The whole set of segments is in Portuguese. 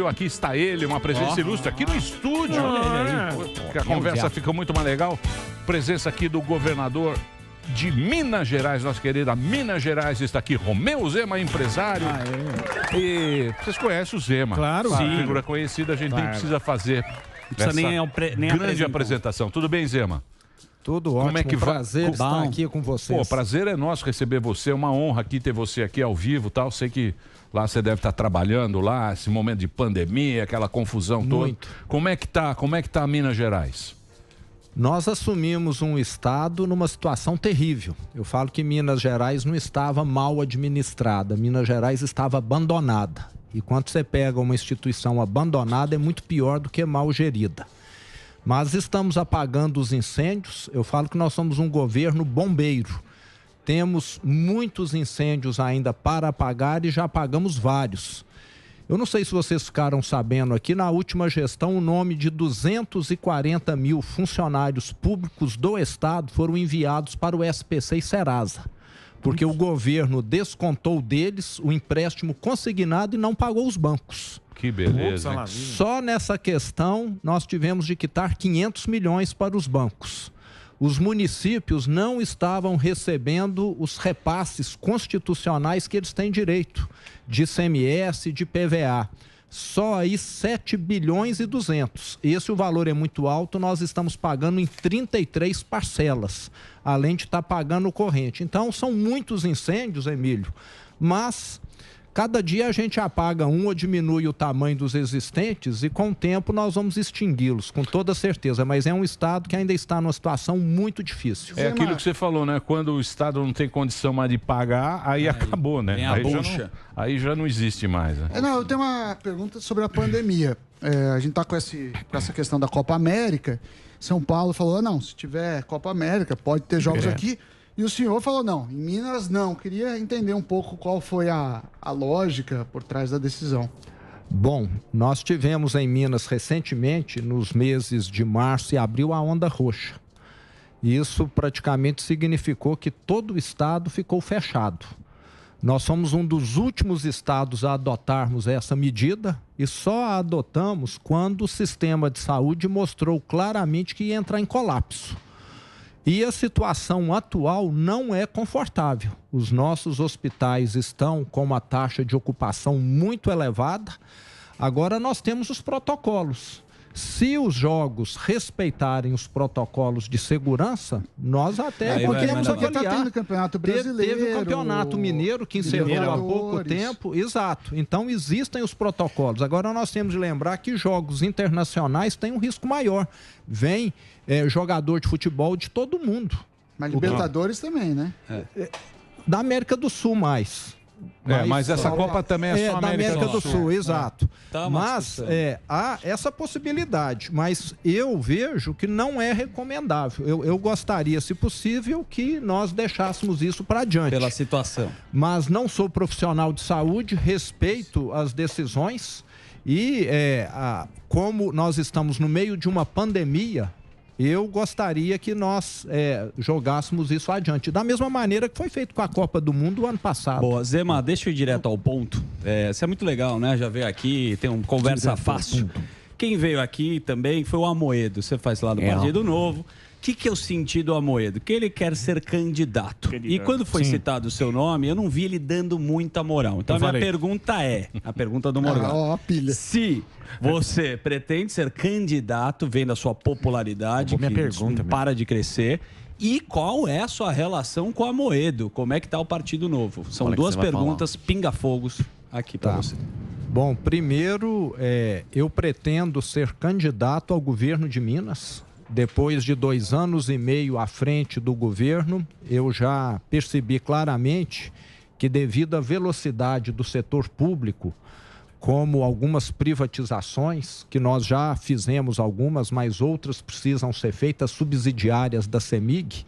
Aqui está ele, uma presença ilustre aqui no estúdio. Que a conversa fica muito mais legal. Presença aqui do governador de Minas Gerais, nossa querida Minas Gerais, está aqui Romeu Zema, empresário. E vocês conhecem o Zema? Claro. Sim. Figura conhecida, a gente nem precisa fazer Precisa nem grande apresentação. Tudo bem, Zema? Tudo ótimo, Como é que prazer estar aqui com vocês. Pô, prazer é nosso receber você, é uma honra aqui ter você aqui ao vivo, tal. Sei que lá você deve estar trabalhando lá, esse momento de pandemia, aquela confusão toda. Como é que tá Minas Gerais? Nós assumimos um estado numa situação terrível. Eu falo que Minas Gerais não estava mal administrada, Minas Gerais estava abandonada. E quando você pega uma instituição abandonada, é muito pior do que mal gerida. Mas estamos apagando os incêndios. Eu falo que nós somos um governo bombeiro. Temos muitos incêndios ainda para apagar e já apagamos vários. Eu não sei se vocês ficaram sabendo aqui, na última gestão, o nome de 240 mil funcionários públicos do Estado foram enviados para o SPC e Serasa. Porque o governo descontou deles o empréstimo consignado e não pagou os bancos. Que beleza. Só nessa questão nós tivemos de quitar 500 milhões para os bancos. Os municípios não estavam recebendo os repasses constitucionais que eles têm direito, de ICMS, de PVA. Só aí 7 bilhões e 200. Esse o valor é muito alto, nós estamos pagando em 33 parcelas, além de estar pagando o corrente. Então são muitos incêndios, Emílio, mas cada dia a gente apaga um ou diminui o tamanho dos existentes e com o tempo nós vamos extingui-los, com toda certeza. Mas é um estado que ainda está numa situação muito difícil. É aquilo que você falou, né? Quando o estado não tem condição mais de pagar, aí acabou, né? Aí já não existe mais. Né? Eu tenho uma pergunta sobre a pandemia. A gente está com essa questão da Copa América. São Paulo falou, não, se tiver Copa América, pode ter jogos aqui. E o senhor falou, não, em Minas não. Queria entender um pouco qual foi a lógica por trás da decisão. Bom, nós tivemos em Minas recentemente, nos meses de março e abril, a onda roxa. Isso praticamente significou que todo o estado ficou fechado. Nós somos um dos últimos estados a adotarmos essa medida e só a adotamos quando o sistema de saúde mostrou claramente que ia entrar em colapso. E a situação atual não é confortável. Os nossos hospitais estão com uma taxa de ocupação muito elevada. Agora nós temos os protocolos. Se os jogos respeitarem os protocolos de segurança, nós até podemos avaliar. Está tendo campeonato brasileiro. Teve o campeonato mineiro que encerrou há pouco tempo. Exato. Então existem os protocolos. Agora nós temos de lembrar que jogos internacionais têm um risco maior. Vem jogador de futebol de todo mundo. Mas Libertadores também, né? Da América do Sul mais. Mas essa Copa também é só da América do Sul, exato. Mas há essa possibilidade, mas eu vejo que não é recomendável. Eu gostaria, se possível, que nós deixássemos isso para adiante. Pela situação. Mas não sou profissional de saúde, respeito as decisões e como nós estamos no meio de uma pandemia, eu gostaria que nós jogássemos isso adiante, da mesma maneira que foi feito com a Copa do Mundo o ano passado. Boa, Zema, deixa eu ir direto ao ponto. Isso é muito legal, né? Já veio aqui, tem uma conversa fácil. Quem veio aqui também foi o Amoedo, você faz lá do Partido Novo. O que eu senti do Amoedo? Que ele quer ser candidato. E quando foi citado o seu nome, eu não vi ele dando muita moral. Então a minha pergunta a pergunta do Morgado. Se você pretende ser candidato, vendo a sua popularidade, que não para de crescer, e qual é a sua relação com o Amoedo? Como é que está o Partido Novo? São duas perguntas pinga-fogos aqui para você. Bom, primeiro, eu pretendo ser candidato ao governo de Minas. Depois de 2 anos e meio à frente do governo, eu já percebi claramente que, devido à velocidade do setor público, como algumas privatizações, que nós já fizemos algumas, mas outras precisam ser feitas, subsidiárias da CEMIG,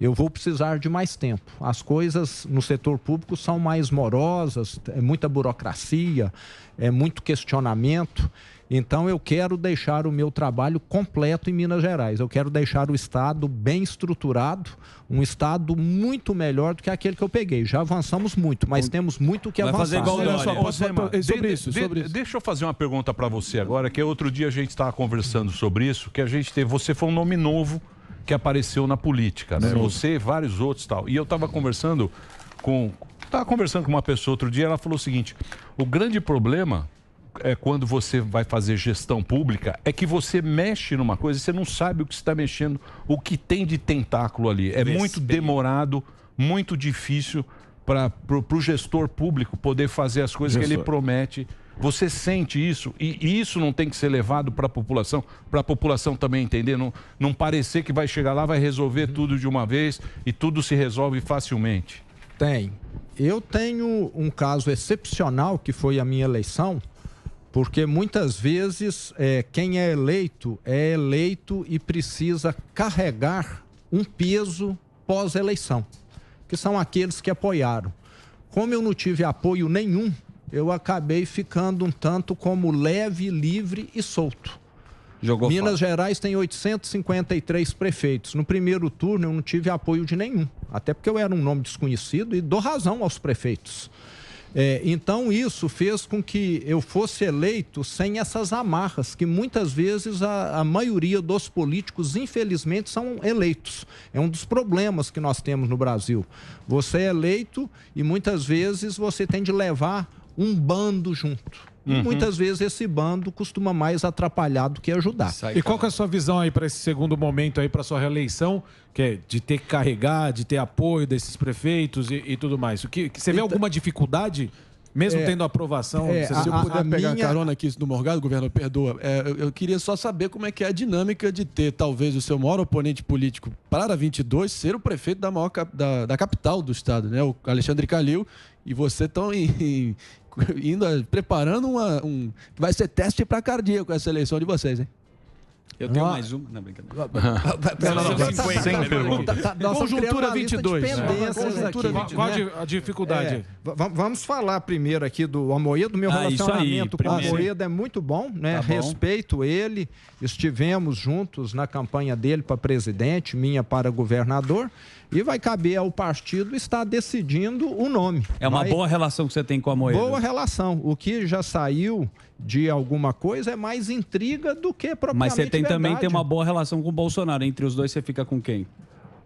eu vou precisar de mais tempo. As coisas no setor público são mais morosas, é muita burocracia, é muito questionamento. Então eu quero deixar o meu trabalho completo em Minas Gerais. Eu quero deixar o estado bem estruturado, um estado muito melhor do que aquele que eu peguei. Já avançamos muito, mas temos muito que avançar. Fazer igual Deixa eu fazer uma pergunta para você agora, que outro dia a gente estava conversando sobre isso, que você foi um nome novo que apareceu na política, né? Você e vários outros e tal. E eu estava conversando com uma pessoa outro dia, ela falou o seguinte: o grande problema é quando você vai fazer gestão pública, é que você mexe numa coisa e você não sabe o que você está mexendo, o que tem de tentáculo ali. É muito demorado, muito difícil para o gestor público poder fazer as coisas que ele promete. Você sente isso, e isso não tem que ser levado para a população também entender, não parecer que vai chegar lá, vai resolver tudo de uma vez e tudo se resolve facilmente. Tem. Eu tenho um caso excepcional que foi a minha eleição, porque muitas vezes quem é eleito e precisa carregar um peso pós-eleição, que são aqueles que apoiaram. Como eu não tive apoio nenhum, eu acabei ficando um tanto como leve, livre e solto. Minas Gerais tem 853 prefeitos. No primeiro turno eu não tive apoio de nenhum, até porque eu era um nome desconhecido e dou razão aos prefeitos. Então isso fez com que eu fosse eleito sem essas amarras, que muitas vezes a maioria dos políticos, infelizmente, são eleitos. É um dos problemas que nós temos no Brasil. Você é eleito e muitas vezes você tem de levar um bando junto. E muitas vezes esse bando costuma mais atrapalhar do que ajudar. E qual que é a sua visão aí para esse segundo momento aí, para sua reeleição, que é de ter que carregar, de ter apoio desses prefeitos e tudo mais? Você vê alguma dificuldade, mesmo tendo aprovação? Se eu puder pegar carona aqui do Morgado, governador, perdoa. Eu queria só saber como é que é a dinâmica de ter, talvez, o seu maior oponente político para 22 ser o prefeito da capital do estado, né? O Alexandre Calil, e você estão preparando que vai ser teste para cardíaco essa eleição de vocês, hein? Eu tenho mais uma. Não, brincadeira. Conjuntura 22. Qual a dificuldade? Vamos falar primeiro aqui do Amoedo. Meu relacionamento com o Amoedo é muito bom, né? Respeito ele. Estivemos juntos na campanha dele para presidente, minha para governador. E vai caber ao partido estar decidindo o nome. É uma boa relação que você tem com a Amoedo. Boa relação. O que já saiu de alguma coisa é mais intriga do que propriamente Mas você tem verdade. também tem uma boa relação com o Bolsonaro. Entre os dois, você fica com quem?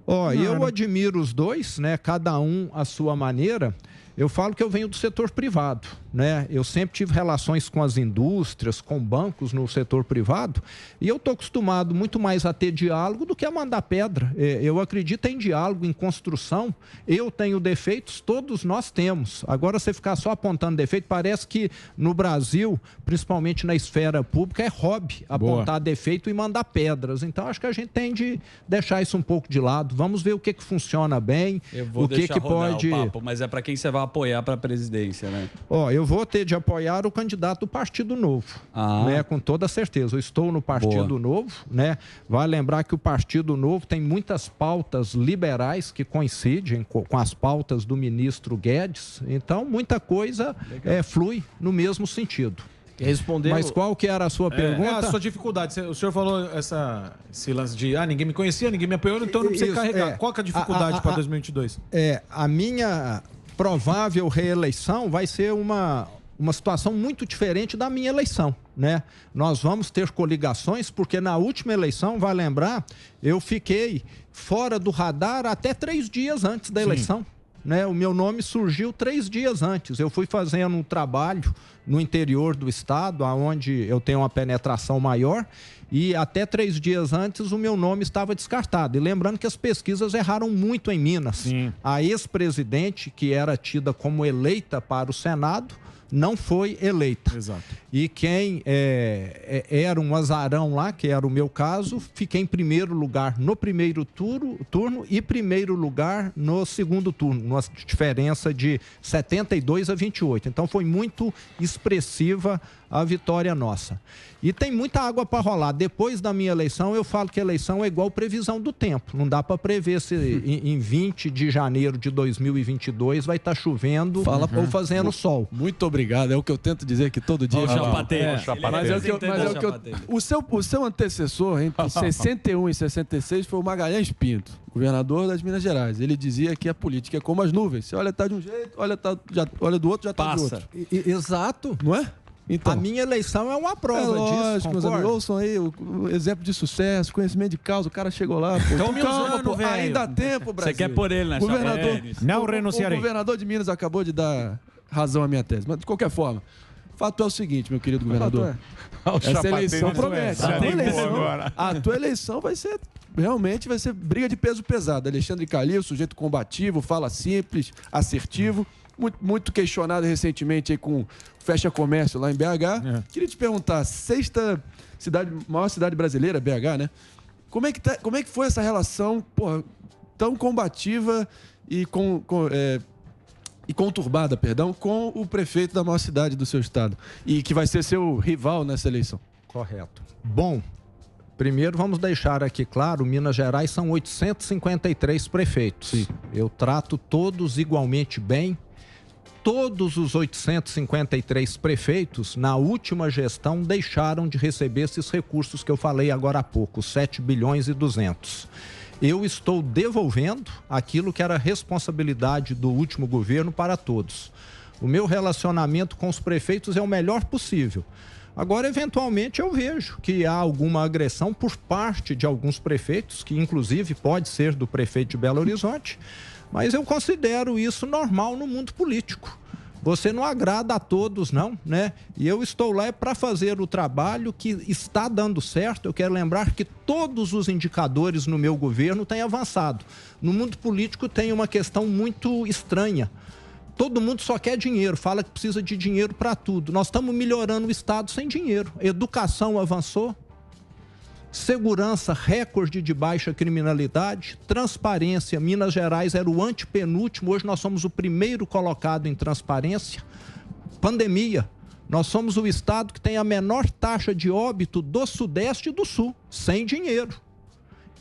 Eu admiro os dois, né? Cada um à sua maneira. Eu falo que eu venho do setor privado, né? Eu sempre tive relações com as indústrias, com bancos no setor privado, e eu estou acostumado muito mais a ter diálogo do que a mandar pedra. Eu acredito em diálogo, em construção. Eu tenho defeitos, todos nós temos. Agora, você ficar só apontando defeito, parece que no Brasil, principalmente na esfera pública, é hobby apontar defeito e mandar pedras. Então, acho que a gente tem de deixar isso um pouco de lado. Vamos ver o que funciona bem, o que pode... o papo, mas é para quem você vai apoiar para a presidência, né? Eu vou ter de apoiar o candidato do Partido Novo, né? Com toda certeza. Eu estou no Partido Novo, né? Vai lembrar que o Partido Novo tem muitas pautas liberais que coincidem com as pautas do ministro Guedes. Então, muita coisa flui no mesmo sentido. Mas qual que era a sua pergunta? A sua dificuldade. O senhor falou esse lance de ninguém me conhecia, ninguém me apoiou, então eu não precisa carregar. Qual que é a dificuldade para 2022? A minha provável reeleição vai ser uma situação muito diferente da minha eleição, né? Nós vamos ter coligações, porque na última eleição, vai lembrar, eu fiquei fora do radar até 3 dias antes da eleição. Né? O meu nome surgiu 3 dias antes. Eu fui fazendo um trabalho no interior do estado, onde eu tenho uma penetração maior, e até 3 dias antes o meu nome estava descartado. E lembrando que as pesquisas erraram muito em Minas. Sim. A ex-presidente, que era tida como eleita para o Senado, não foi eleita. Exato. E quem era um azarão lá, que era o meu caso, fiquei em primeiro lugar no primeiro turno e primeiro lugar no segundo turno, numa diferença de 72 a 28. Então foi muito expressiva a vitória nossa. E tem muita água para rolar. Depois da minha eleição, eu falo que a eleição é igual previsão do tempo. Não dá para prever se em 20 de janeiro de 2022 vai estar chovendo ou fazendo sol. Muito obrigado. Obrigado, é o que eu tento dizer aqui todo dia. Mas é o que o seu antecessor, entre 61 e 66, foi o Magalhães Pinto, governador das Minas Gerais. Ele dizia que a política é como as nuvens. Você olha, tá de um jeito, olha do outro, já tá de outro. Exato. Não é? Então, a minha eleição é uma prova disso, meus amigos, ouçam aí o exemplo de sucesso, conhecimento de causa, o cara chegou lá. Então, calma, pô, ainda há tempo, Brasil. Você quer pôr ele nessa Não renunciarei. O governador de Minas acabou de dar razão à minha tese. Mas, de qualquer forma, o fato é o seguinte, meu querido governador. Essa eleição promete. A tua eleição vai ser, realmente, vai ser briga de peso pesado. Alexandre Calil, sujeito combativo, fala simples, assertivo. Muito questionado recentemente aí com fecha comércio lá em BH. Queria te perguntar, maior cidade brasileira, BH, né? Como é que foi essa relação, porra, tão combativa e conturbada, com o prefeito da maior cidade do seu estado e que vai ser seu rival nessa eleição? Correto. Bom, primeiro vamos deixar aqui claro, Minas Gerais são 853 prefeitos. Sim. Eu trato todos igualmente bem. Todos os 853 prefeitos, na última gestão, deixaram de receber esses recursos que eu falei agora há pouco, 7 bilhões e 200. Eu estou devolvendo aquilo que era responsabilidade do último governo para todos. O meu relacionamento com os prefeitos é o melhor possível. Agora, eventualmente, eu vejo que há alguma agressão por parte de alguns prefeitos, que inclusive pode ser do prefeito de Belo Horizonte, mas eu considero isso normal no mundo político. Você não agrada a todos, não, né? E eu estou lá para fazer o trabalho que está dando certo. Eu quero lembrar que todos os indicadores no meu governo têm avançado. No mundo político tem uma questão muito estranha. Todo mundo só quer dinheiro, fala que precisa de dinheiro para tudo. Nós estamos melhorando o Estado sem dinheiro. Educação avançou. Segurança, recorde de baixa criminalidade, transparência, Minas Gerais era o antepenúltimo, hoje nós somos o primeiro colocado em transparência. Pandemia, nós somos o estado que tem a menor taxa de óbito do Sudeste e do Sul, sem dinheiro.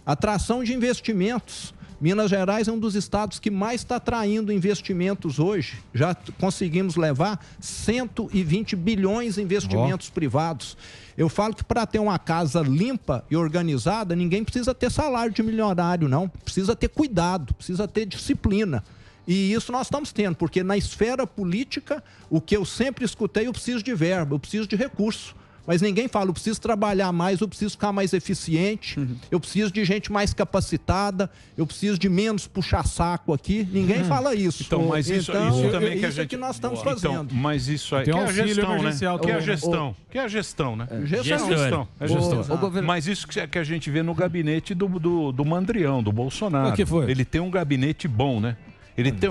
Atração de investimentos, Minas Gerais é um dos estados que mais está atraindo investimentos hoje. Já conseguimos levar 120 bilhões em investimentos privados. Eu falo que para ter uma casa limpa e organizada, ninguém precisa ter salário de milionário, não. Precisa ter cuidado, precisa ter disciplina. E isso nós estamos tendo, porque na esfera política, o que eu sempre escutei, eu preciso de verba, eu preciso de recurso. Mas ninguém fala, eu preciso trabalhar mais, eu preciso ficar mais eficiente, eu preciso de gente mais capacitada, eu preciso de menos puxa-saco aqui. Ninguém fala isso. Então, mas isso também que a gente... que nós estamos fazendo. Então, mas isso aí... Que é a gestão, né? Que é a gestão. Que é a gestão, né? Gestão. É gestão. Mas isso que a gente vê no gabinete do Mandrião, do Bolsonaro. O que foi? Ele tem um gabinete bom, né? Ele tem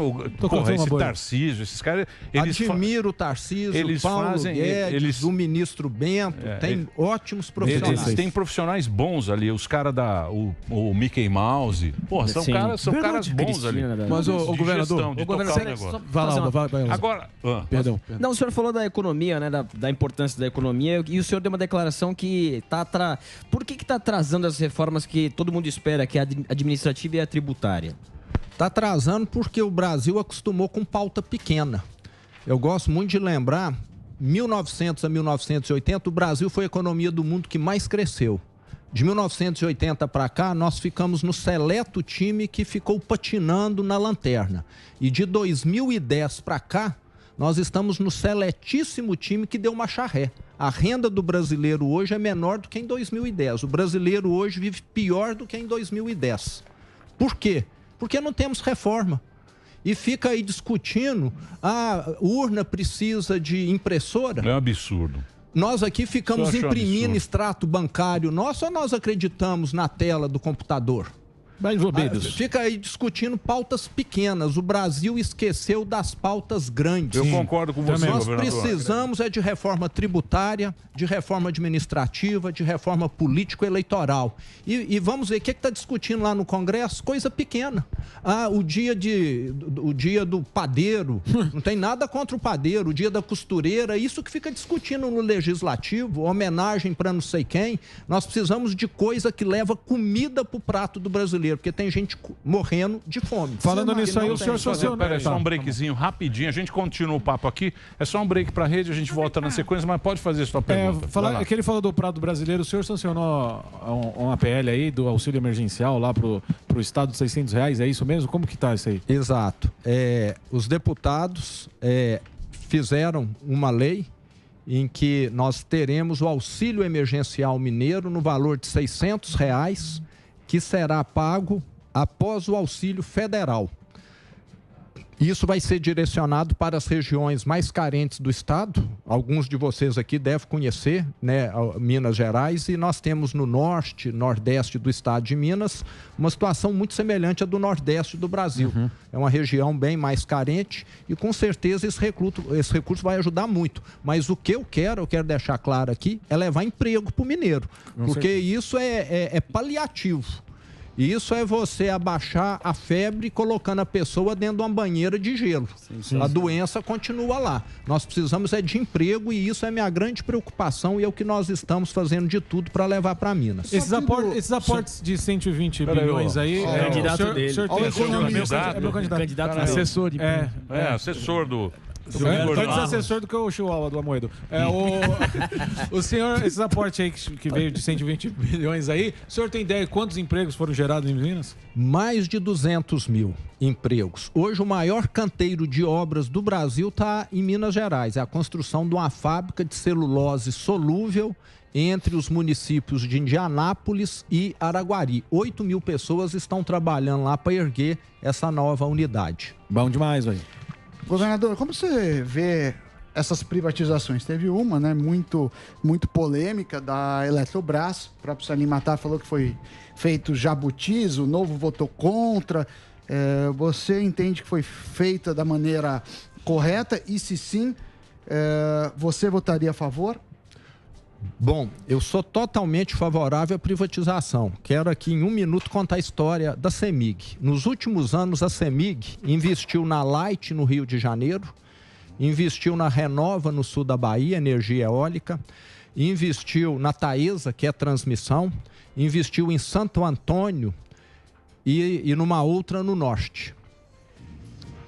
esse Tarcísio, esses caras... Admiro o Tarcísio, o Paulo Guedes, o ministro Bento, tem ótimos profissionais. Eles têm profissionais bons ali, os caras o Mickey Mouse, porra, são caras bons ali. Mas o governador... Vai lá. Agora... Perdão. Não, o senhor falou da economia, né, da importância da economia, e o senhor deu uma declaração que está... Por que está atrasando as reformas que todo mundo espera, que é a administrativa e a tributária? Está atrasando porque o Brasil acostumou com pauta pequena. Eu gosto muito de lembrar, 1900 a 1980, o Brasil foi a economia do mundo que mais cresceu. De 1980 para cá, nós ficamos no seleto time que ficou patinando na lanterna. E de 2010 para cá, nós estamos no seletíssimo time que deu uma charré. A renda do brasileiro hoje é menor do que em 2010. O brasileiro hoje vive pior do que em 2010. Por quê? Porque não temos reforma. E fica aí discutindo, a urna precisa de impressora. É um absurdo. Nós aqui ficamos imprimindo extrato bancário nosso ou nós acreditamos na tela do computador? Mais ou menos. Fica aí discutindo pautas pequenas. O Brasil esqueceu das pautas grandes. Eu concordo com você, Nós precisamos de reforma tributária, de reforma administrativa, de reforma político-eleitoral. E vamos ver o que está discutindo lá no Congresso. Coisa pequena. O dia do padeiro. Não tem nada contra o padeiro. O dia da costureira. Isso que fica discutindo no Legislativo. Homenagem para não sei quem. Nós precisamos de coisa que leva comida para o prato do brasileiro. brasileiro, porque tem gente morrendo de fome. Falando nisso aí, o senhor sancionou. Peraí, só um breakzinho rapidinho. A gente continua o papo aqui. É só um break para a rede, a gente volta na sequência, mas pode fazer sua pergunta. É que ele falou do prato brasileiro. O senhor sancionou uma PL aí do auxílio emergencial lá pro Estado de R$600, é isso mesmo? Como que tá isso aí? Exato. Os deputados fizeram uma lei em que nós teremos o auxílio emergencial mineiro no valor de R$600, que será pago após o auxílio federal. Isso vai ser direcionado para as regiões mais carentes do estado. Alguns de vocês aqui devem conhecer, né, Minas Gerais, e nós temos no norte, nordeste do estado de Minas, uma situação muito semelhante à do nordeste do Brasil. É uma região bem mais carente e com certeza esse recurso vai ajudar muito. Mas o que eu quero deixar claro aqui, é levar emprego para o mineiro, porque isso é paliativo. Isso é você abaixar a febre colocando a pessoa dentro de uma banheira de gelo. A doença continua lá. Nós precisamos de emprego e isso é minha grande preocupação e é o que nós estamos fazendo de tudo para levar para Minas. Esses aportes de 120 bilhões aí... É o candidato dele. É meu candidato. Assessor. Assessor do... Antes assessor do que o Chihuahua do Amoedo. O senhor, esses aportes aí que veio de 120 bilhões aí, o senhor tem ideia de quantos empregos foram gerados em Minas? Mais de 200 mil empregos. Hoje o maior canteiro de obras do Brasil está em Minas Gerais. É a construção de uma fábrica de celulose solúvel entre os municípios de Indianápolis e Araguari. 8 mil pessoas estão trabalhando lá para erguer essa nova unidade. Bom demais, velho. Governador, como você vê essas privatizações? Teve uma, né, muito polêmica da Eletrobras. O próprio Salim Matar falou que foi feito jabutis, o Novo votou contra. Você entende que foi feita da maneira correta? E se sim, você votaria a favor? Bom, eu sou totalmente favorável à privatização. Quero aqui em um minuto contar a história da CEMIG. Nos últimos anos, a CEMIG investiu na Light no Rio de Janeiro, investiu na Renova no sul da Bahia, energia eólica, investiu na Taesa, que é transmissão, investiu em Santo Antônio e numa outra no norte.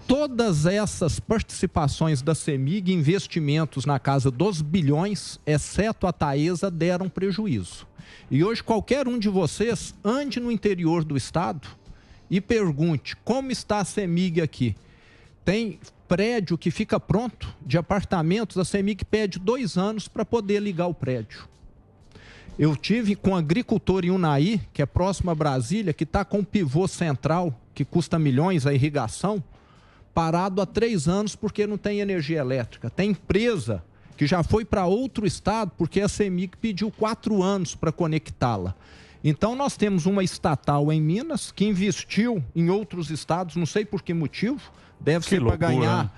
Todas essas participações da CEMIG, investimentos na casa dos bilhões, exceto a Taesa, deram prejuízo. E hoje qualquer um de vocês ande no interior do estado e pergunte como está a CEMIG aqui. Tem prédio que fica pronto de apartamentos, a CEMIG pede 2 anos para poder ligar o prédio. Eu tive com um agricultor em Unai, que é próximo a Brasília, que está com um pivô central, que custa milhões a irrigação, parado há 3 anos porque não tem energia elétrica. Tem empresa que já foi para outro estado porque a CEMIG pediu 4 anos para conectá-la. Então nós temos uma estatal em Minas que investiu em outros estados, não sei por que motivo, deve ser para ganhar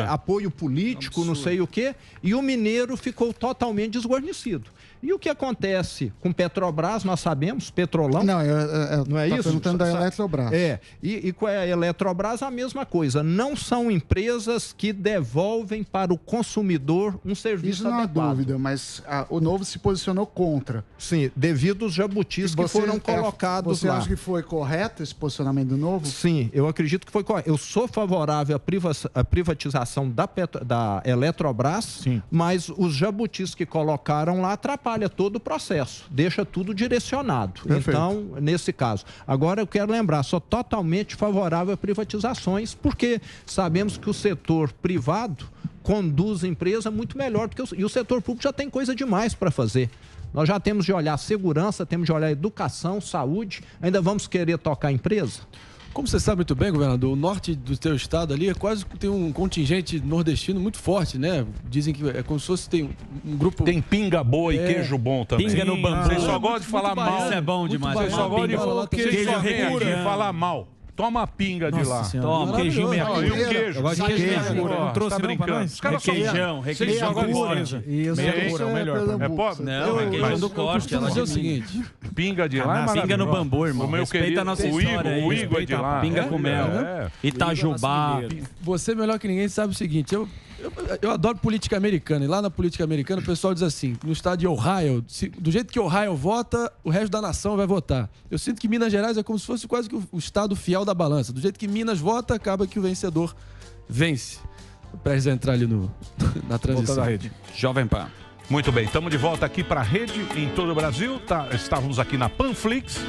apoio político, não sei o quê, e o mineiro ficou totalmente desguarnecido. E o que acontece com Petrobras, nós sabemos, Petrolão... Não é isso? perguntando da Eletrobras. E com a Eletrobras a mesma coisa. Não são empresas que devolvem para o consumidor um serviço adequado. Isso não há dúvida, mas o Novo se posicionou contra. Sim, devido aos jabutis que foram colocados lá. Você acha que foi correto esse posicionamento do Novo? Sim, eu acredito que foi correto. Eu sou favorável à privatização da Eletrobras, sim, mas os jabutis que colocaram lá atrapalha todo o processo, deixa tudo direcionado. Perfeito. Então, nesse caso. Agora eu quero lembrar, sou totalmente favorável a privatizações, porque sabemos que o setor privado conduz a empresa muito melhor do que e o setor público já tem coisa demais para fazer. Nós já temos de olhar segurança, temos de olhar educação, saúde, ainda vamos querer tocar a empresa? Como você sabe muito bem, governador, o norte do seu estado ali é quase que tem um contingente nordestino muito forte, né? Dizem que é como se fosse tem um grupo... Tem pinga boa e queijo bom também. Pinga no bambu. Vocês só gostam de falar mal. Isso é bom demais. Vocês só gostam de falar queijo só vem aqui falar mal. Toma a pinga de lá. Toma, queijinho meia cura. E o queijo. Eu gosto de queijo meia cura. Não trouxe brincando. Os caras são requeijão forte. Meia cura é o melhor. É pobre? Não, requeijão do corte. Eu fazer o seguinte. Pinga de lá é pinga no bambu, irmão. O meu querido, o Igor é de lá. Pinga com mel. Itajubá. Você melhor que ninguém sabe o seguinte, Eu adoro política americana. E lá na política americana o pessoal diz assim, no estado de Ohio, do jeito que Ohio vota, o resto da nação vai votar. Eu sinto que Minas Gerais é como se fosse quase que o estado fiel da balança. Do jeito que Minas vota, acaba que o vencedor vence. Prestes a entrar ali na transição. Da rede. Jovem Pan. Muito bem, estamos de volta aqui para a rede em todo o Brasil. Estávamos aqui na Panflix.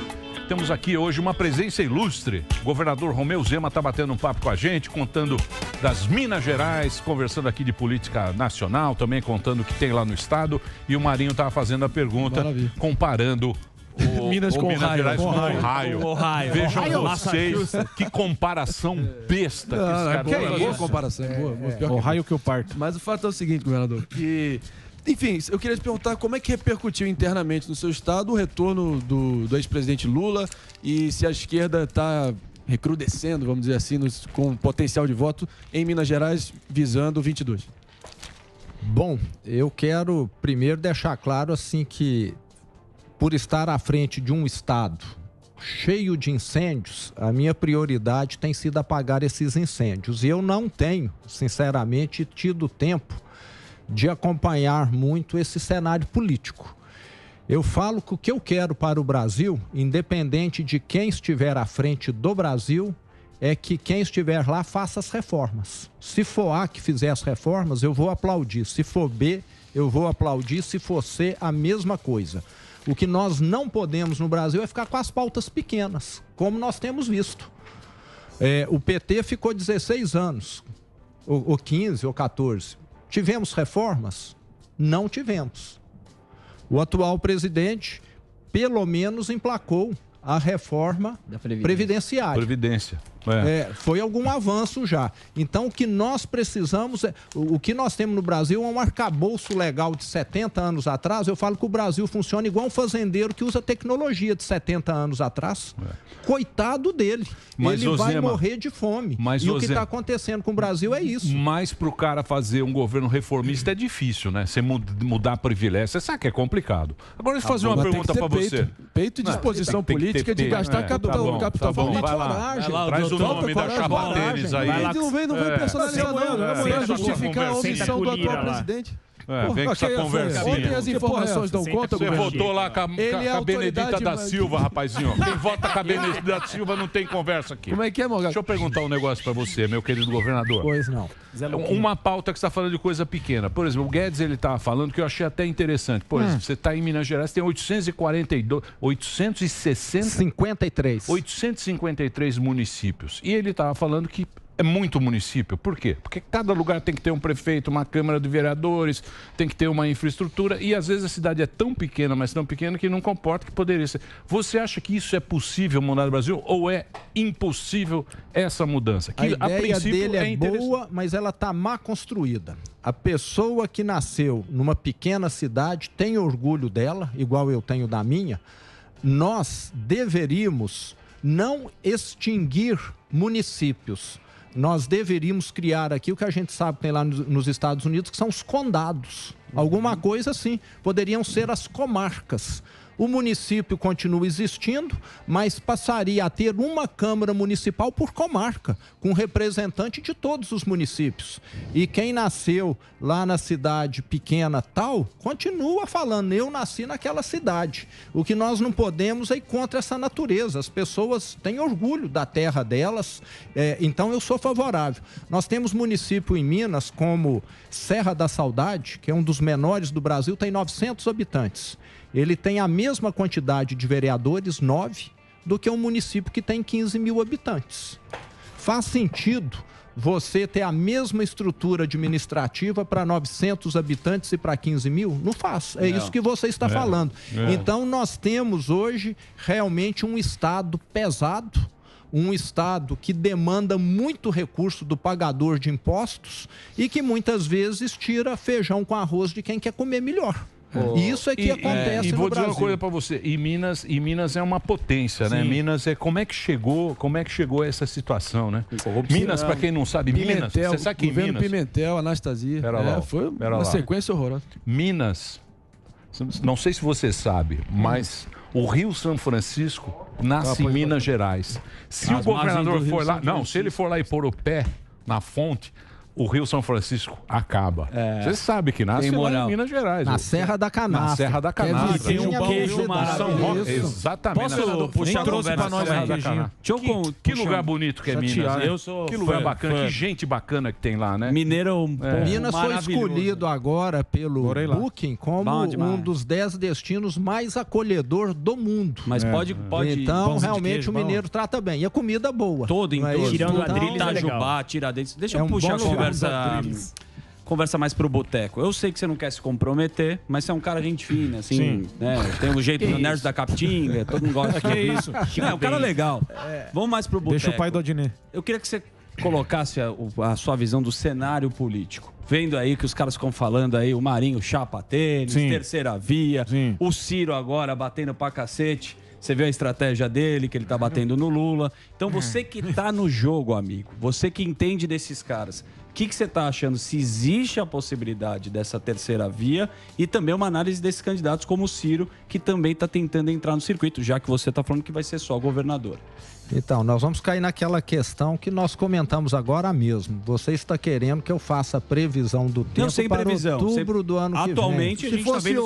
Temos aqui hoje uma presença ilustre. O governador Romeu Zema está batendo um papo com a gente, contando das Minas Gerais, conversando aqui de política nacional, também contando o que tem lá no estado. E o Marinho estava fazendo a pergunta, comparando Minas com Minas Ohio. Gerais com Ohio. Ohio. Vejam Ohio. vocês que comparação besta que esse cara Boa fez. comparação. Ohio que eu parto. Mas o fato é o seguinte, governador, que... Enfim, eu queria te perguntar como é que repercutiu internamente no seu estado o retorno do ex-presidente Lula e se a esquerda está recrudescendo, vamos dizer assim, com potencial de voto em Minas Gerais visando 22. Bom, eu quero primeiro deixar claro assim que por estar à frente de um estado cheio de incêndios, a minha prioridade tem sido apagar esses incêndios. E eu não tenho, sinceramente, tido tempo de acompanhar muito esse cenário político. Eu falo que o que eu quero para o Brasil, independente de quem estiver à frente do Brasil, é que quem estiver lá faça as reformas. Se for A que fizer as reformas, eu vou aplaudir. Se for B, eu vou aplaudir. Se for C, a mesma coisa. O que nós não podemos no Brasil é ficar com as pautas pequenas, como nós temos visto. O PT ficou 16 anos, ou 15, ou 14. Tivemos reformas? Não tivemos. O atual presidente, pelo menos, emplacou a reforma previdenciária. Previdência. Foi algum avanço já. Então, o que nós precisamos, o que nós temos no Brasil é um arcabouço legal de 70 anos atrás. Eu falo que o Brasil funciona igual um fazendeiro que usa tecnologia de 70 anos atrás. Coitado dele. Mas, ele vai Zema, morrer de fome. Mas, e o que está acontecendo com o Brasil é isso. Mas para o cara fazer um governo reformista é difícil, né? Você mudar privilégio. Você sabe que é complicado. Agora, deixa eu fazer uma pergunta para você. Peito e disposição política de gastar capital. Vai lá. Traz o nome da chapa tênis aí. Não vem personalizar, não. Vai justificar a omissão do atual presidente. Vem com essa conversinha. Ontem as informações dão conta, Você votou lá com a Benedita da Silva, rapazinho. Quem vota com a Benedita da Silva não tem conversa aqui. Como é que é, Morgado? Deixa eu perguntar um negócio pra você, meu querido governador. Pois não. Uma pauta que você está falando de coisa pequena. Por exemplo, o Guedes, ele estava falando que eu achei até interessante. Por exemplo, você está em Minas Gerais, tem 853 municípios. E ele estava falando que é muito município. Por quê? Porque cada lugar tem que ter um prefeito, uma Câmara de Vereadores, tem que ter uma infraestrutura e às vezes a cidade é tão pequena, mas tão pequena que não comporta que poderia ser. Você acha que isso é possível mudar no Brasil ou é impossível essa mudança? Que, a ideia dele é boa, mas ela está mal construída. A pessoa que nasceu numa pequena cidade tem orgulho dela, igual eu tenho da minha. Nós deveríamos não extinguir municípios. Nós deveríamos criar aqui o que a gente sabe que tem lá nos Estados Unidos, que são os condados. Alguma coisa assim. Poderiam ser as comarcas. O município continua existindo, mas passaria a ter uma Câmara Municipal por comarca, com representante de todos os municípios. E quem nasceu lá na cidade pequena tal, continua falando, eu nasci naquela cidade. O que nós não podemos é ir contra essa natureza. As pessoas têm orgulho da terra delas, então eu sou favorável. Nós temos município em Minas como Serra da Saudade, que é um dos menores do Brasil, tem 900 habitantes. Ele tem a mesma quantidade de vereadores, 9, do que um município que tem 15 mil habitantes. Faz sentido você ter a mesma estrutura administrativa para 900 habitantes e para 15 mil? Não faz. É isso que você está falando. Então, nós temos hoje realmente um Estado pesado, um Estado que demanda muito recurso do pagador de impostos e que muitas vezes tira feijão com arroz de quem quer comer melhor. Isso é que acontece no Brasil. E vou dizer uma coisa para você, e Minas é uma potência, né? Minas é como é que chegou a essa situação, né? Minas, para quem não sabe, Minas, você sabe que governo Minas, Pimentel, Anastasia, foi uma sequência horrorosa. Minas, não sei se você sabe, mas o Rio São Francisco nasce em Minas Gerais. Se o governador for lá, se ele for lá e pôr o pé na fonte, o Rio São Francisco acaba. Você sabe que nasce lá em Minas Gerais. Na Serra da Canastra. Na Serra da Canastra. Tem um queijo maravilhoso. Exatamente. Posso puxar trouxe pra nós aí, que lugar bonito que é Minas. Eu sou que lugar bacana, que gente bacana que tem lá, né? Mineiro Minas foi escolhido agora pelo Booking como um dos 10 destinos mais acolhedor do mundo. Mas pode então, realmente, o mineiro trata bem. E a comida boa. Todo em todo. Tirando Itajubá, Tiradentes. Deixa eu puxar a conversa mais pro boteco. Eu sei que você não quer se comprometer, mas você é um cara gente fina, assim, né? Tem um jeito do nerd da Capitinga, todo mundo gosta. Que isso? É um cara legal. Vamos mais pro boteco. Deixa o pai do Odinê. Eu queria que você colocasse a sua visão do cenário político. Vendo aí que os caras ficam falando aí, o Marinho chapa tênis, terceira via, o Ciro agora batendo pra cacete. Você viu a estratégia dele, que ele tá batendo no Lula. Então você que tá no jogo, amigo, você que entende desses caras, o que você tá achando? Se existe a possibilidade dessa terceira via e também uma análise desses candidatos como o Ciro, que também tá tentando entrar no circuito, já que você tá falando que vai ser só governador. Então, nós vamos cair naquela questão que nós comentamos agora mesmo. Você está querendo que eu faça a previsão do tempo para outubro do ano que vem. Atualmente, a gente está vendo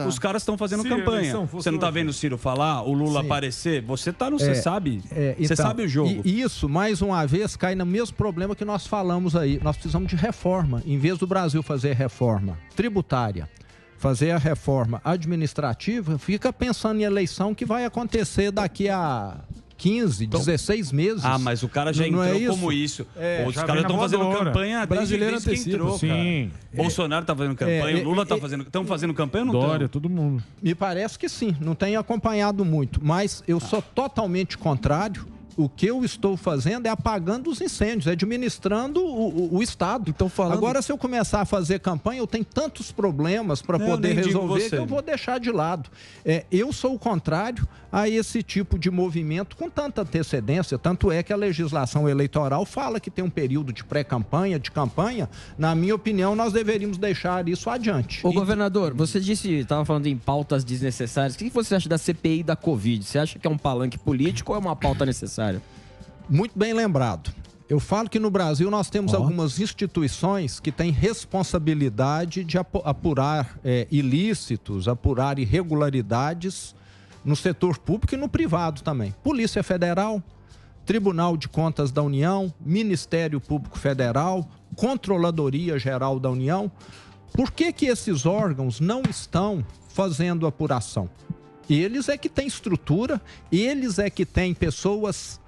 os caras estão fazendo campanha. Você não está vendo o Ciro falar, o Lula aparecer? Você está no... Você sabe. Você sabe o jogo. E isso, mais uma vez, cai no mesmo problema que nós falamos aí. Nós precisamos de reforma. Em vez do Brasil fazer reforma tributária, fazer a reforma administrativa, fica pensando em eleição que vai acontecer daqui a 15, 16 meses. Mas o cara já entrou como isso. Os caras estão fazendo campanha desde que entrou, sim. Bolsonaro está fazendo campanha, Lula está fazendo... Estão fazendo campanha ou não Dória, todo mundo. Me parece que sim. Não tenho acompanhado muito. Mas eu sou totalmente contrário. O que eu estou fazendo é apagando os incêndios, administrando o Estado. Agora, se eu começar a fazer campanha, eu tenho tantos problemas para poder resolver que eu vou deixar de lado. Eu sou o contrário a esse tipo de movimento com tanta antecedência. Tanto é que a legislação eleitoral fala que tem um período de pré-campanha, de campanha. Na minha opinião, nós deveríamos deixar isso adiante. Ô, governador, você estava falando em pautas desnecessárias. O que você acha da CPI da Covid? Você acha que é um palanque político ou é uma pauta necessária? Muito bem lembrado. Eu falo que no Brasil nós temos algumas instituições que têm responsabilidade de apurar ilícitos, apurar irregularidades no setor público e no privado também. Polícia Federal, Tribunal de Contas da União, Ministério Público Federal, Controladoria Geral da União. Por que esses órgãos não estão fazendo apuração? Eles é que têm estrutura, eles é que têm pessoas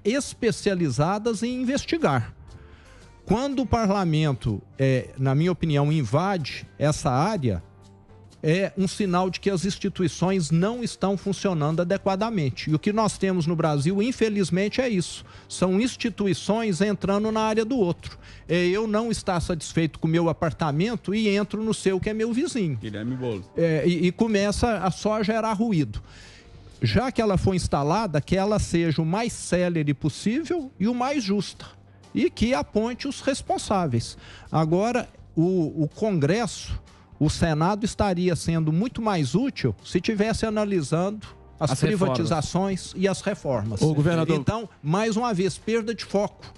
especializadas em investigar. Quando o parlamento, na minha opinião, invade essa área, é um sinal de que as instituições não estão funcionando adequadamente. E o que nós temos no Brasil, infelizmente, é isso. São instituições entrando na área do outro. Eu não estar satisfeito com o meu apartamento e entro no seu, que é meu vizinho. Guilherme Boulos. E começa a só gerar ruído. Já que ela foi instalada, que ela seja o mais célere possível e o mais justa. E que aponte os responsáveis. Agora, o Congresso, o Senado estaria sendo muito mais útil se estivesse analisando as privatizações e as reformas. Ô, governador... Então, mais uma vez, perda de foco.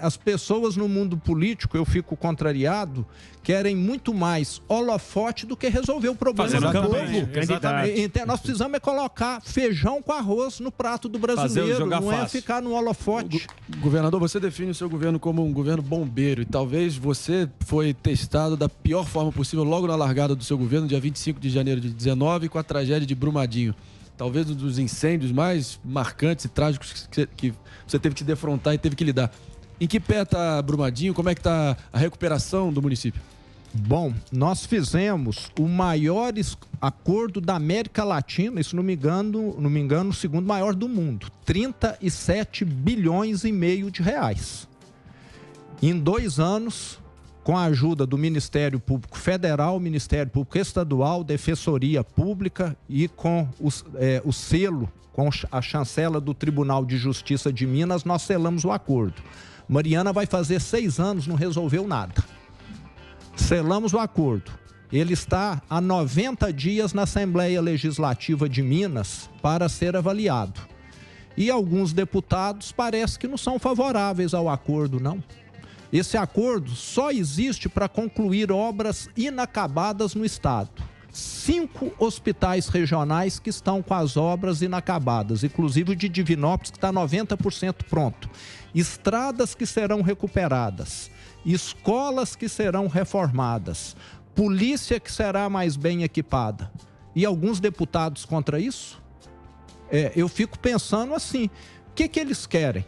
As pessoas no mundo político, eu fico contrariado, querem muito mais holofote do que resolver o problema do povo. Então, nós precisamos colocar feijão com arroz no prato do brasileiro, não é ficar no holofote. Governador, você define o seu governo como um governo bombeiro e talvez você foi testado da pior forma possível logo na largada do seu governo, dia 25 de janeiro de 19, com a tragédia de Brumadinho. Talvez um dos incêndios mais marcantes e trágicos que você teve que defrontar e teve que lidar. Em que pé está Brumadinho? Como é que está a recuperação do município? Bom, nós fizemos o maior acordo da América Latina, isso não me engano, o segundo maior do mundo. 37 bilhões e meio de reais. Em 2 anos, com a ajuda do Ministério Público Federal, Ministério Público Estadual, Defensoria Pública e com o selo, com a chancela do Tribunal de Justiça de Minas, nós selamos o acordo. Mariana vai fazer 6 anos, não resolveu nada. Selamos o acordo. Ele está há 90 dias na Assembleia Legislativa de Minas para ser avaliado. E alguns deputados parece que não são favoráveis ao acordo, não. Esse acordo só existe para concluir obras inacabadas no estado. 5 hospitais regionais que estão com as obras inacabadas, inclusive o de Divinópolis, que está 90% pronto. Estradas que serão recuperadas, escolas que serão reformadas, polícia que será mais bem equipada. E alguns deputados contra isso? Eu fico pensando assim, o que eles querem?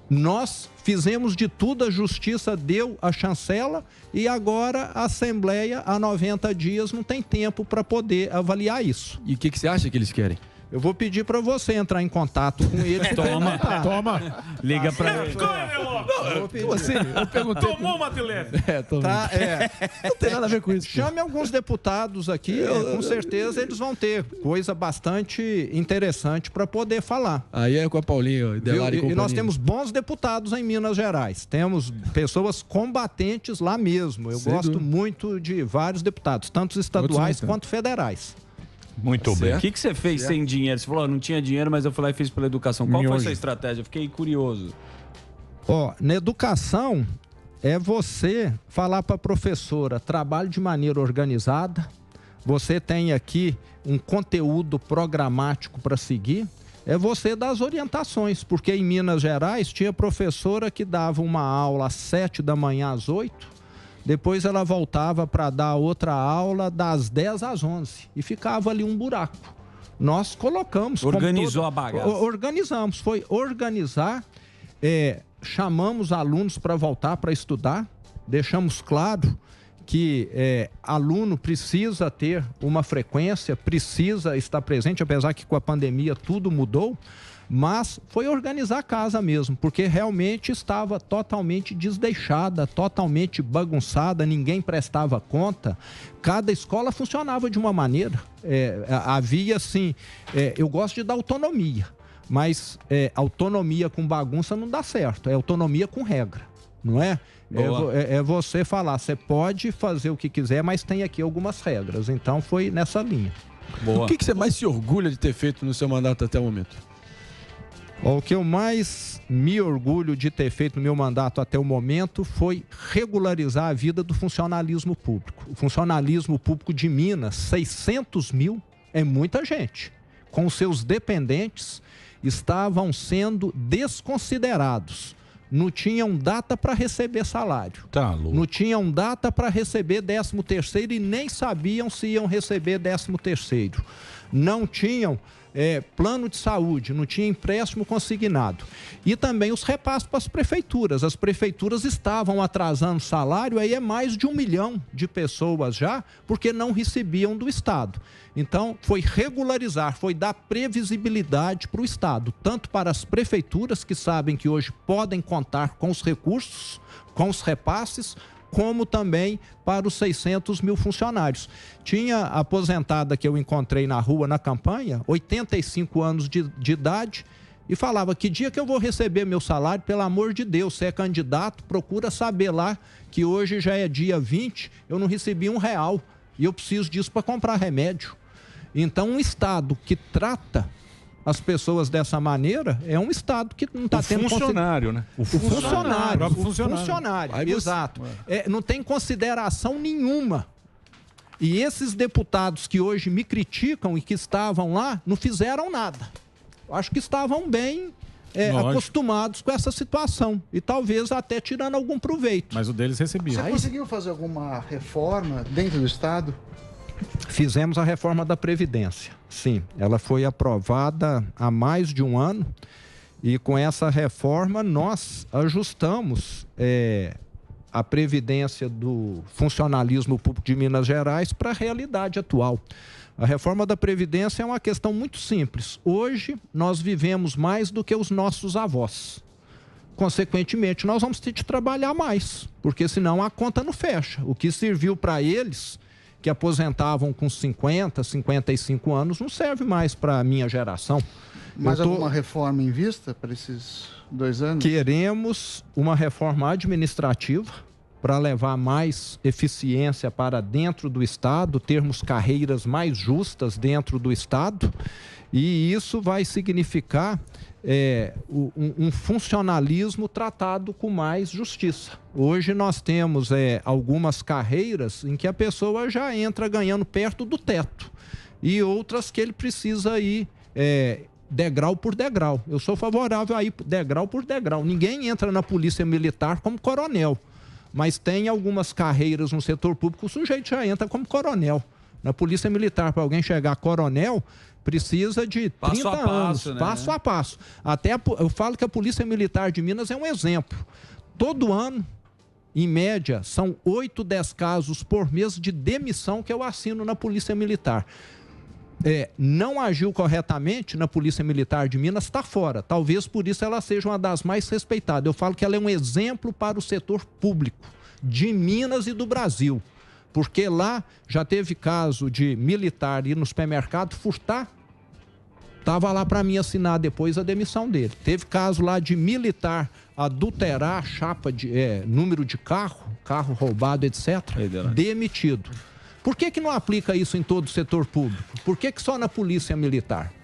Nós fizemos de tudo, a justiça deu a chancela e agora a Assembleia, há 90 dias, não tem tempo para poder avaliar isso. E o que você acha que eles querem? Eu vou pedir para você entrar em contato com eles. Toma. Liga para ele. Eu perguntei. Tomou, Matilene. Não tem nada a ver com isso. Chame alguns deputados aqui, com certeza eles vão ter coisa bastante interessante para poder falar. Aí é com a Paulinho, Delari e nós temos bons deputados em Minas Gerais. Temos pessoas combatentes lá mesmo. Eu gosto muito de vários deputados, tanto estaduais quanto federais. Muito bem. O que você fez sem dinheiro? Você falou, não tinha dinheiro, mas eu fui lá e fiz pela educação. Qual foi a sua estratégia? Eu fiquei curioso. Na educação, é você falar para a professora, trabalhe de maneira organizada, você tem aqui um conteúdo programático para seguir, é você dar as orientações, porque em Minas Gerais tinha professora que dava uma aula às 7 da manhã às 8, depois ela voltava para dar outra aula das 10 às 11 e ficava ali um buraco. Nós colocamos... Organizou a bagaça. Organizamos, foi organizar, chamamos alunos para voltar para estudar, deixamos claro que aluno precisa ter uma frequência, precisa estar presente, apesar que com a pandemia tudo mudou, mas foi organizar a casa mesmo, porque realmente estava totalmente desleixada, totalmente bagunçada, ninguém prestava conta, cada escola funcionava de uma maneira, havia assim, eu gosto de dar autonomia, mas autonomia com bagunça não dá certo, é autonomia com regra, não é? É você falar, você pode fazer o que quiser, mas tem aqui algumas regras, então foi nessa linha. Boa. O que você mais se orgulha de ter feito no seu mandato até o momento? O que eu mais me orgulho de ter feito no meu mandato até o momento foi regularizar a vida do funcionalismo público. O funcionalismo público de Minas, 600 mil, é muita gente. Com os seus dependentes, estavam sendo desconsiderados. Não tinham data para receber salário. Não tinham data para receber 13º e nem sabiam se iam receber 13º. Não tinham plano de saúde, não tinha empréstimo consignado. E também os repassos para as prefeituras. As prefeituras estavam atrasando salário, aí é mais de 1 milhão de pessoas já, porque não recebiam do Estado. Então, foi regularizar, foi dar previsibilidade para o Estado, tanto para as prefeituras, que sabem que hoje podem contar com os recursos, com os repasses, como também para os 600 mil funcionários. Tinha a aposentada que eu encontrei na rua, na campanha, 85 anos de idade, e falava, que dia que eu vou receber meu salário? Pelo amor de Deus, você é candidato, procura saber lá, que hoje já é dia 20, eu não recebi R$1, e eu preciso disso para comprar remédio. Então, um Estado que trata as pessoas dessa maneira é um Estado que não está tendo... funcionário, né? O funcionário, exato. Não tem consideração nenhuma. E esses deputados que hoje me criticam e que estavam lá, não fizeram nada. Eu acho que estavam bem acostumados com essa situação. E talvez até tirando algum proveito. Mas o deles recebia. Você conseguiu fazer alguma reforma dentro do Estado? Fizemos a reforma da Previdência, sim. Ela foi aprovada há mais de um ano e com essa reforma nós ajustamos a Previdência do funcionalismo público de Minas Gerais para a realidade atual. A reforma da Previdência é uma questão muito simples. Hoje nós vivemos mais do que os nossos avós. Consequentemente, nós vamos ter de trabalhar mais, porque senão a conta não fecha. O que serviu para eles, que aposentavam com 50, 55 anos, não serve mais para a minha geração. Mais alguma reforma em vista para esses 2 anos? Queremos uma reforma administrativa para levar mais eficiência para dentro do Estado, termos carreiras mais justas dentro do Estado E isso vai significar um funcionalismo tratado com mais justiça. Hoje nós temos algumas carreiras em que a pessoa já entra ganhando perto do teto e outras que ele precisa ir degrau por degrau. Eu sou favorável a ir degrau por degrau. Ninguém entra na polícia militar como coronel, mas tem algumas carreiras no setor público, o sujeito já entra como coronel. Na polícia militar, para alguém chegar a coronel, precisa de 30 anos, passo a passo. Eu falo que a Polícia Militar de Minas é um exemplo. Todo ano, em média, são 8, 10 casos por mês de demissão que eu assino na Polícia Militar. Não agiu corretamente na Polícia Militar de Minas, está fora. Talvez por isso ela seja uma das mais respeitadas. Eu falo que ela é um exemplo para o setor público de Minas e do Brasil. Porque lá já teve caso de militar ir no supermercado furtar, estava lá para mim assinar depois a demissão dele. Teve caso lá de militar adulterar chapa de número de carro roubado, etc. Demitido. Por que não aplica isso em todo o setor público? Por que só na polícia militar?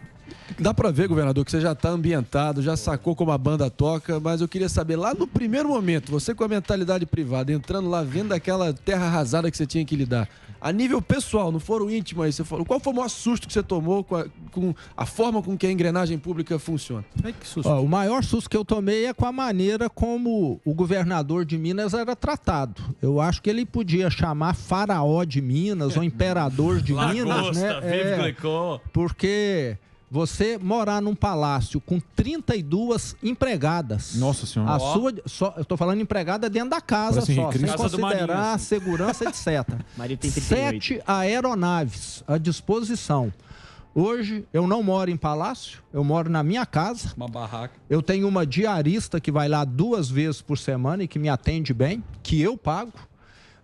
Dá para ver, governador, que você já está ambientado, já sacou como a banda toca, mas eu queria saber, lá no primeiro momento, você com a mentalidade privada, entrando lá, vendo aquela terra arrasada que você tinha que lidar, a nível pessoal, no foro íntimo aí, qual foi o maior susto que você tomou com a forma com que a engrenagem pública funciona? Que susto? O maior susto que eu tomei é com a maneira como o governador de Minas era tratado. Eu acho que ele podia chamar faraó de Minas ou imperador de Minas, né? Porque você morar num palácio com 32 empregadas. Nossa Senhora. Eu estou falando empregada dentro da casa só, sem considerar a segurança, etc. 7 aeronaves à disposição. Hoje eu não moro em palácio, eu moro na minha casa. Uma barraca. Eu tenho uma diarista que vai lá 2 vezes por semana e que me atende bem, que eu pago.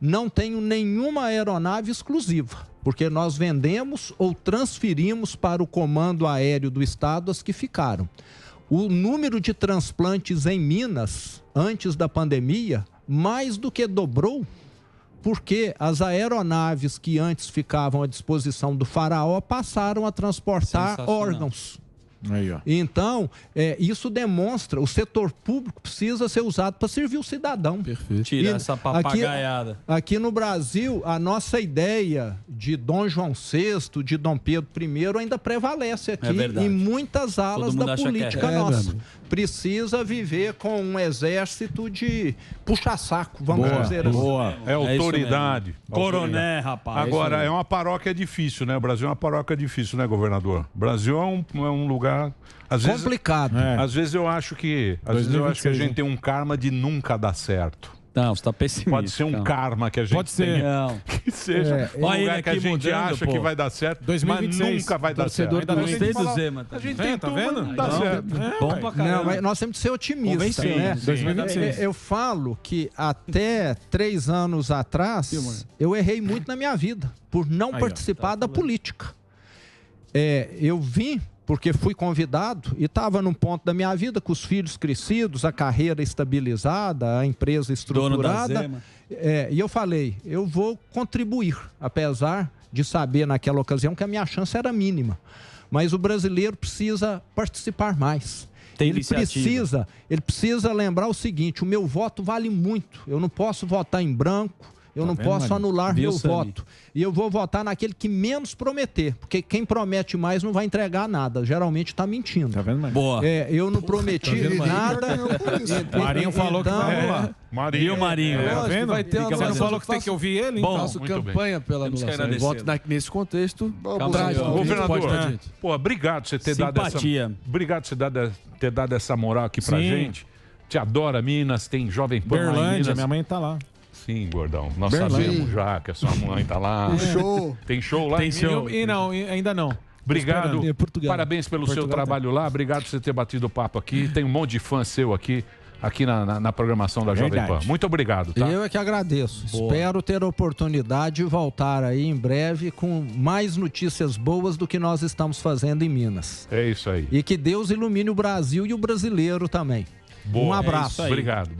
Não tenho nenhuma aeronave exclusiva, porque nós vendemos ou transferimos para o Comando Aéreo do Estado as que ficaram. O número de transplantes em Minas, antes da pandemia, mais do que dobrou, porque as aeronaves que antes ficavam à disposição do faraó passaram a transportar órgãos. Aí, ó. Então, isso demonstra, o setor público precisa ser usado para servir o cidadão. Perfeito. Tirar essa papagaiada. Aqui no Brasil, a nossa ideia de Dom João VI, de Dom Pedro I, ainda prevalece aqui em muitas alas da política nossa. Precisa viver com um exército de puxa-saco, vamos dizer assim. É autoridade. Coroné, rapaz. Agora, é uma paróquia difícil, né? O Brasil é uma paróquia difícil, né, governador? O Brasil é um lugar... complicado. Às vezes eu acho que a gente tem um karma de nunca dar certo. Não, você está pessimista. Pode ser um karma que a gente Pode ser. tem. Não. Que seja um lugar que a gente acha que vai dar certo, 2026, mas nunca vai dar certo. Ainda gostei do Zema. A gente tem tá tudo, vendo? não dá certo. Bom pra caramba. Não, mas nós temos que ser otimistas, né? 2026. Eu falo que até 3 anos atrás, eu errei muito na minha vida por não participar da política. Eu vim porque fui convidado e estava num ponto da minha vida com os filhos crescidos, a carreira estabilizada, a empresa estruturada. E eu falei, eu vou contribuir, apesar de saber naquela ocasião que a minha chance era mínima. Mas o brasileiro precisa participar mais. Ele precisa lembrar o seguinte, o meu voto vale muito. Eu não posso votar em branco. Eu não posso anular meu voto. E eu vou votar naquele que menos prometer. Porque quem promete mais não vai entregar nada. Geralmente está mentindo. Tá vendo, Boa. Eu não prometi nada. Marinho falou que vai rolar. E o Marinho? Tá vendo? Você não falou que tem que ouvir ele? Bom, faço campanha pela anulação. Eu voto nesse contexto. Governador, obrigado por você ter dado essa... Obrigado por você ter dado essa moral aqui pra gente. Te adora Minas, tem Jovem Pan lá em Minas. Minha mãe tá lá. Sim, gordão. Nós sabemos já que a sua mãe tá lá. Tem show lá? Tem show. E não, ainda não. Obrigado. Parabéns pelo seu trabalho lá. Obrigado por você ter batido o papo aqui. Tem um monte de fã seu aqui na programação da Jovem Pan. Muito obrigado, tá? Eu é que agradeço. Espero ter a oportunidade de voltar aí em breve com mais notícias boas do que nós estamos fazendo em Minas. É isso aí. E que Deus ilumine o Brasil e o brasileiro também. Boa. Um abraço. Obrigado.